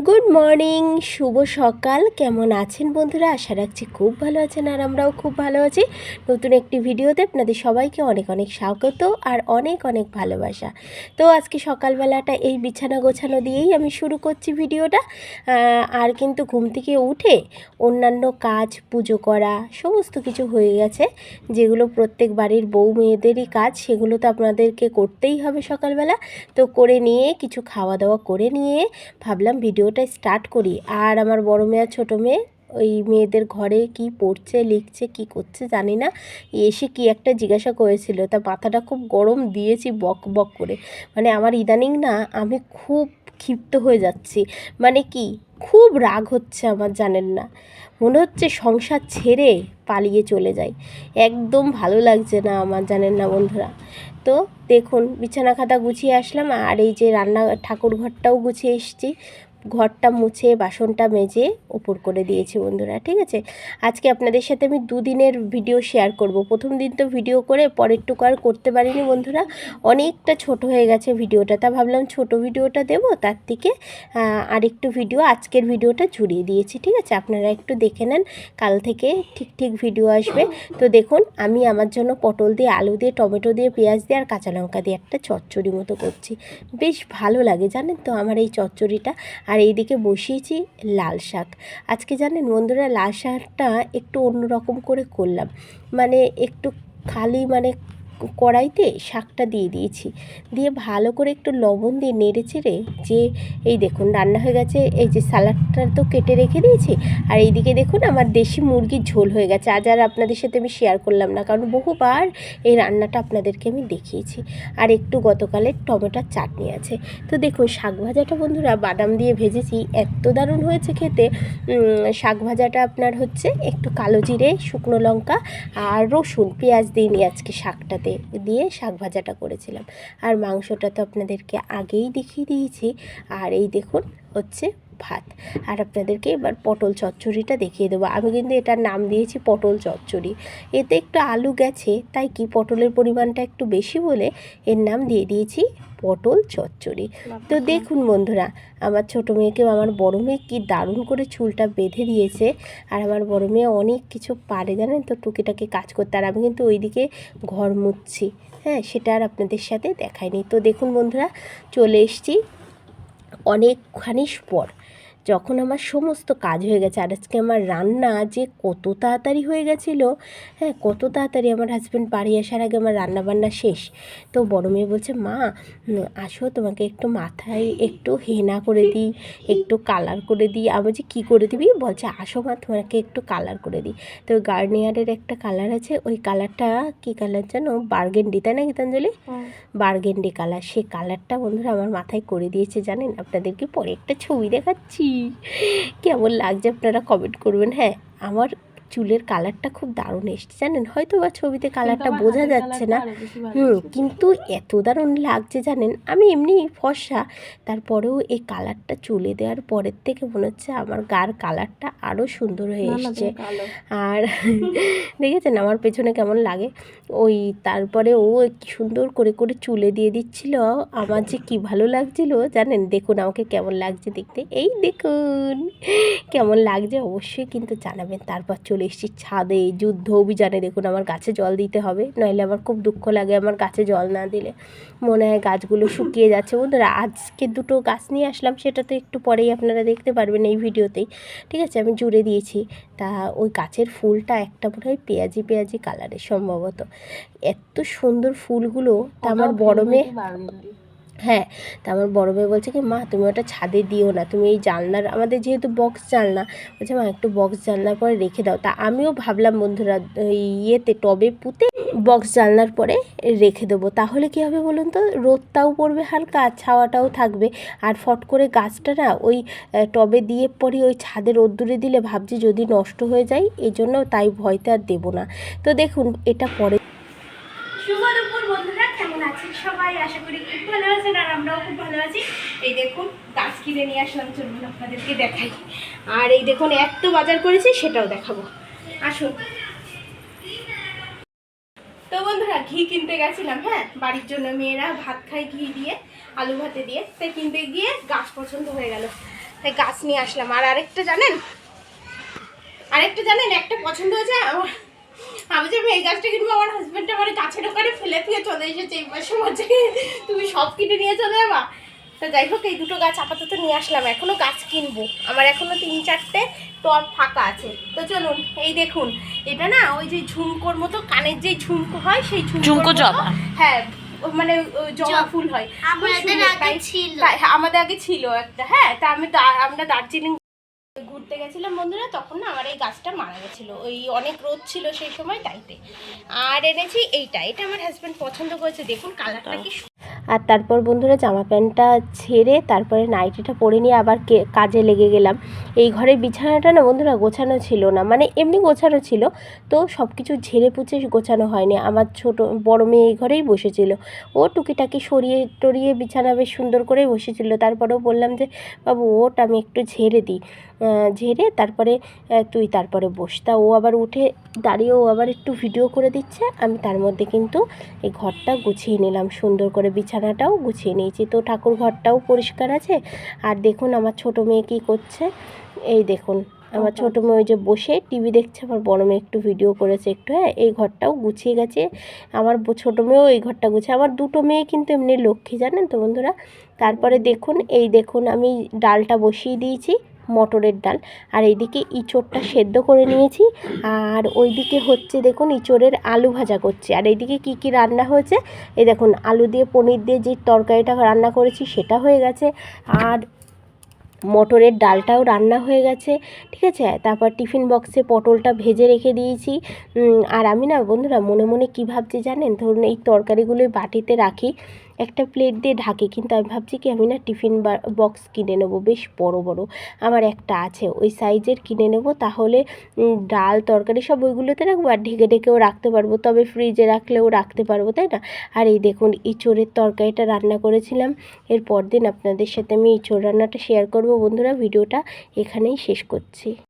Good morning, শুভ সকাল। কেমন আছেন বন্ধুরা? আশা রাখছি খুব ভালো আছেন, আর আমরাও খুব ভালো আছি। নতুন একটি ভিডিওতে আপনাদের সবাইকে অনেক অনেক স্বাগত আর অনেক অনেক ভালোবাসা। তো আজকে সকালবেলাটা এই বিছানা গোছানো দিয়েই আমি শুরু করছি ভিডিওটা। আর কিন্তু ঘুম থেকে উঠে অন্যান্য কাজ, পুজো করা সমস্ত কিছু হয়ে গেছে, যেগুলো প্রত্যেক বাড়ির বউ মেয়েদেরই কাজ, সেগুলো তো আপনাদেরকে করতেই হবে সকালবেলা। তো করে নিয়ে কিছু খাওয়া দাওয়া করে নিয়ে ভাবলাম ভিডিওটা স্টার্ট করি। আর আমার বড় মেয়ে আর ছোটো মেয়ে ওই মেয়েদের ঘরে কি পড়ছে, লিখছে, কি করছে জানি না, এসে কি একটা জিজ্ঞাসা করেছিল, তা মাথাটা খুব গরম দিয়েছি বক বক করে। মানে আমার ইদানিং না আমি খুব ক্ষিপ্ত হয়ে যাচ্ছি, মানে কি খুব রাগ হচ্ছে আমার, জানেন না, মনে হচ্ছে সংসার ছেড়ে পালিয়ে চলে যাই। একদম ভালো লাগছে না আমার, জানেন না বন্ধুরা। তো দেখুন বিছানা খাতা গুছিয়ে আসলাম, আর এই যে রান্না ঠাকুর ঘরটাও গুছিয়ে এসেছি, ঘরটা মুছে বাসনটা মেজে উপর করে দিয়েছি বন্ধুরা। ঠিক আছে, আজকে আপনাদের সাথে আমি দুদিনের ভিডিও শেয়ার করব। প্রথম দিন তো ভিডিও করে পরেরটুকু আর করতে পারিনি বন্ধুরা, অনেকটা ছোট হয়ে গেছে ভিডিওটা, তা ভাবলাম ছোট ভিডিওটা দেবো, তার থেকে আরেকটু ভিডিও আজকের ভিডিওটা জুড়িয়ে দিয়েছি। ঠিক আছে, আপনারা একটু দেখে নেন, কাল থেকে ঠিক ভিডিও আসবে। তো দেখুন আমি আমার জন্য পটল দিয়ে, আলু দিয়ে, টমেটো দিয়ে, পেঁয়াজ দিয়ে আর কাঁচা লঙ্কা দিয়ে একটা চচ্চড়ি মতো করছি। বেশ ভালো লাগে জানেন তো আমার এই চচ্চড়িটা। আর এইদিকে বসিয়েছি লাল শাক। আজকে জানেন বন্ধুরা, লাল শাকটা একটু অন্যরকম করে করলাম, মানে একটু খালি মানে কড়াইতে শাকটা দিয়ে দিয়েছি, দিয়ে ভালো করে একটু লবণ দিয়ে নেড়ে চেড়ে, যে এই দেখুন রান্না হয়ে গেছে। এই যে স্যালাডটা তো কেটে রেখে দিয়েছি, আর এইদিকে দেখুন আমার দেশি মুরগির ঝোল হয়ে গেছে। আজ আর আপনাদের সাথে আমি শেয়ার করলাম না, কারণ বহুবার এই রান্নাটা আপনাদেরকে আমি দেখিয়েছি। আর একটু গতকালের টমেটোর চাটনি আছে। তো দেখুন শাক ভাজাটা বন্ধুরা বাদাম দিয়ে ভেজেছি, এত দারুণ হয়েছে খেতে। শাক ভাজাটা আপনার হচ্ছে একটু কালো জিরে, শুকনো লঙ্কা আর রসুন, পেঁয়াজ দিইনি আজকে, শাকটাতে দিয়ে শাক ভাজাটা করেছিলাম। আর মাংসটা তো আপনাদেরকে আগেই দেখিয়ে দিয়েছি। আর এই দেখুন হচ্ছে ভাত। আর আপনাদেরকে এবার পটল চচ্চড়িটা দেখিয়ে দেবো। আমি কিন্তু এটার নাম দিয়েছি পটল চচ্চড়ি। এতে একটু আলু গেছে, তাই কি পটলের পরিমাণটা একটু বেশি বলে এর নাম দিয়ে দিয়েছি পটল চচ্চড়ি। তো দেখুন বন্ধুরা, আমার ছোটো মেয়েকেও আমার বড় মেয়ে কি দারুণ করে চুলটা বেঁধে দিয়েছে। আর আমার বড় মেয়ে অনেক কিছু পারে জানেন তো, টুকিটাকি কাজ করতে। আর আমি কিন্তু ওইদিকে ঘর মুছছি, হ্যাঁ, সেটা আর আপনাদের সাথে দেখাইনি। তো দেখুন বন্ধুরা, চলে এসেছি অনেকখানি পর, যখন আমার সমস্ত কাজ হয়ে গেছে। আর আজকে আমার রান্না যে কত তাড়াতাড়ি হয়ে গেছিলো, হ্যাঁ, কত তাড়াতাড়ি। আমার হাজব্যান্ড বাড়ি আসার আগে আমার রান্না বান্না শেষ। তো বড় মেয়ে বলছে, মা আসো, তোমাকে একটু মাথায় একটু হেনা করে দিই, একটু কালার করে দিই। আমি যে কী করে দিবি? বলছে আসো মা, তোমাকে একটু কালার করে দিই। তো গার্নিয়ারের একটা কালার আছে, ওই কালারটা কী কালার যেন, বার্গেন্ডি, তাই না গীতাঞ্জলি? বার্গেন্ডি কালার, সেই কালারটা বন্ধুরা আমার মাথায় করে দিয়েছে জানেন। আপনাদেরকে পরে একটা ছবি দেখাচ্ছি, কেমন লাগছে আপনারা কমেন্ট করবেন। হ্যাঁ, আমার চুলের কালারটা খুব দারুণ এসছে জানেন, হয়তো বা ছবিতে কালারটা বোঝা যাচ্ছে না, কিন্তু এত দারুণ লাগছে জানেন। আমি এমনি ফর্সা, তারপরেও এই কালারটা চুলে দেওয়ার পরের থেকে মনে হচ্ছে আমার গার কালারটা আরও সুন্দর হয়ে এসছে। আর দেখেছেন আমার পেছনে কেমন লাগে ওই, তারপরে ও সুন্দর করে করে চুলে দিয়ে দিচ্ছিল, আমার যে কি ভালো লাগছিল জানেন। দেখুন আমাকে কেমন লাগছে দেখতে, এই দেখুন কেমন লাগছে অবশ্যই কিন্তু জানাবেন। তারপর চলে এসেছি ছাদে, যুদ্ধ অভিযানে। দেখুন আমার গাছে জল দিতে হবে, নইলে আমার খুব দুঃখ লাগে আমার গাছে জল না দিলে, মনে হয় গাছগুলো শুকিয়ে যাচ্ছে বন্ধুরা। আজকে দুটো গাছ নিয়ে আসলাম, সেটা তো একটু পরেই আপনারা দেখতে পারবেন এই ভিডিওতেই। ঠিক আছে, আমি জুড়ে দিয়েছি। তা ওই গাছের ফুলটা একটা মনে হয় পেঁয়াজি পেঁয়াজি কালারের সম্ভবত, এত সুন্দর ফুলগুলো। তা আমার বড় মেয়ে, হ্যাঁ, তা আমার বড় মেয়ে বলছে কি, মা তুমি ওটা ছাদে দিও না, তুমি এই জানলার, আমাদের যেহেতু বক্স জানলা, বলছে মা একটু বক্স জানলার পরে রেখে দাও। তা আমিও ভাবলাম বন্ধুরা, ওই ইয়েতে টবে পুঁতে বক্স জানলার পরে রেখে দেবো, তাহলে কী হবে বলুন তো, রোদটাও পড়বে হালকা, ছাওয়াটাও থাকবে। আর ফট করে গাছটা না ওই টবে দিয়ে পরে ওই ছাদে রোদ্দুরে দিলে ভাবছি যদি নষ্ট হয়ে যায়, এই জন্য তাই ভয়তে আর দেবো না। তো দেখুন এটা পরে। শুভ দুপুর বন্ধুরা, কেমন আছেন সবাই? আশা করি খুব ভালো আছেন, আর আমরাও খুব ভালো আছি। এই দেখুন গাছ কিনে নিয়ে আসলাম, চলুন আপনাদেরকে দেখাই। আর এই দেখুন এত বাজার করেছি, সেটাও দেখাবো, আসুন। তো বন্ধুরা ঘি কিনতে গেছিলাম, হ্যাঁ, বাড়ির জন্য, মেয়েরা ভাত খায় ঘি দিয়ে, আলু ভাতে দিয়ে, তাই কিনতে গিয়ে গাছ পছন্দ হয়ে গেল। তাই গাছ নিয়ে আসলাম। আর আরেকটা জানেন একটা পছন্দ হয়েছে আমার, আমি যে এই গাছটা কিনবো, আমার হাজব্যান্ড আমার গাছের ওখানে ফেলে দিয়ে চলে এসেছে। এই মাসে বলছে তুমি সব কিনে নিয়ে চলে যাবা। তা যাই হোক, এই দুটো গাছ আপাতত নিয়ে আসলাম। এখনও গাছ কিনবো, আমার এখনও 3-4টে টব ফাঁকা আছে। তো চলুন, এই দেখুন, এটা না ওই যে ঝুমকোর মতো, কানের যে ঝুমকো হয় সেই ঝুমকো জবা। হ্যাঁ, মানে জবা ফুল হয়। আমাদের আগে ছিল একটা। হ্যাঁ, তা আমরা দার্জিলিং ঘুরতে গেছিলাম বন্ধুরা, তখন না আমার এই গাছটা মারা গেছিলো। ওই অনেক রোদ ছিল সেই সময়, তাইতে। আর এনেছি এটা আমার হাজব্যান্ড পছন্দ করেছে, দেখুন কালারটা কি। আর তারপর বন্ধুরা জামা প্যান্টটা ছেড়ে তারপরে নাইটিটা পরে নিয়ে আবার কাজে লেগে গেলাম। এই ঘরের বিছানাটা না বন্ধুরা গোছানো ছিল না, মানে এমনি গোছানো ছিল, তো সব কিছু ঝেড়ে পুছে গোছানো হয়নি। আমার বড় মেয়ে এই ঘরেই বসেছিল, ও টুকিটাকি সরিয়ে টরিয়ে বিছানা বেশ সুন্দর করেই বসেছিল। তারপরেও বললাম যে বাবু ওটা আমি একটু ঝেড়ে দিই, ঝেড়ে তারপরে তুই তারপরে বস। তা ও আবার উঠে দাঁড়িয়ে ও আবার একটু ভিডিও করে দিচ্ছে। আমি তার মধ্যে কিন্তু এই ঘরটা গুছিয়ে নিলাম, সুন্দর করে বিছানাটাও গুছিয়ে নিয়েছি। তো ঠাকুর ঘরটাও পরিষ্কার আছে। আর দেখুন আমার ছোটো মেয়ে কী করছে, এই দেখুন আমার ছোটো মেয়ে ওই যে বসে টিভি দেখছে, আমার বড় মেয়ে একটু ভিডিও করেছে একটু। হ্যাঁ, এই ঘরটাও গুছিয়ে গেছে, আমার ছোটো মেয়েও এই ঘরটা গুছিয়ে। আমার দুটো মেয়ে কিন্তু এমনি লক্ষ্মী, জানেন তো বন্ধুরা। তারপরে দেখুন, এই দেখুন আমি ডালটা বসিয়ে দিয়েছি, মটরের ডাল। আর এইদিকে ইঁচড়টা সেদ্ধ করে নিয়েছি, আর ওইদিকে হচ্ছে দেখুন ইঁচড়ের আলু ভাজা করছি। আর এইদিকে কি কি রান্না হয়েছে, এই দেখুন আলু দিয়ে পনির দিয়ে যে তরকারিটা রান্না করেছি সেটা হয়ে গেছে, আর মটরের ডালটাও রান্না হয়ে গেছে, ঠিক আছে। তারপর টিফিন বক্সে পটলটা ভেজে রেখে দিয়েছি। আর আমি না বন্ধুরা মনে মনে কী ভাবছি জানেন, ধরুন এই তরকারিগুলোই বাটিতে রাখি, একটা প্লেট দিয়ে ঢাকি, কিন্তু আমি ভাবছি কি আমি না টিফিন বক্স কিনে নেবো বেশ বড় বড়, আমার একটা আছে ওই সাইজের কিনে নেবো। তাহলে ডাল তরকারি সব ওইগুলোতে রাখবো, আর ঢেকে ঢেকেও রাখতে পারবো, তবে ফ্রিজে রাখলেও রাখতে পারবো, তাই না। আর এই দেখুন ইঁচড়ের তরকারিটা রান্না করেছিলাম। এর পর দিন আপনাদের সাথে আমি ইঁচড় রান্নাটা শেয়ার করব বন্ধুরা। ভিডিওটা এখানেই শেষ করছি।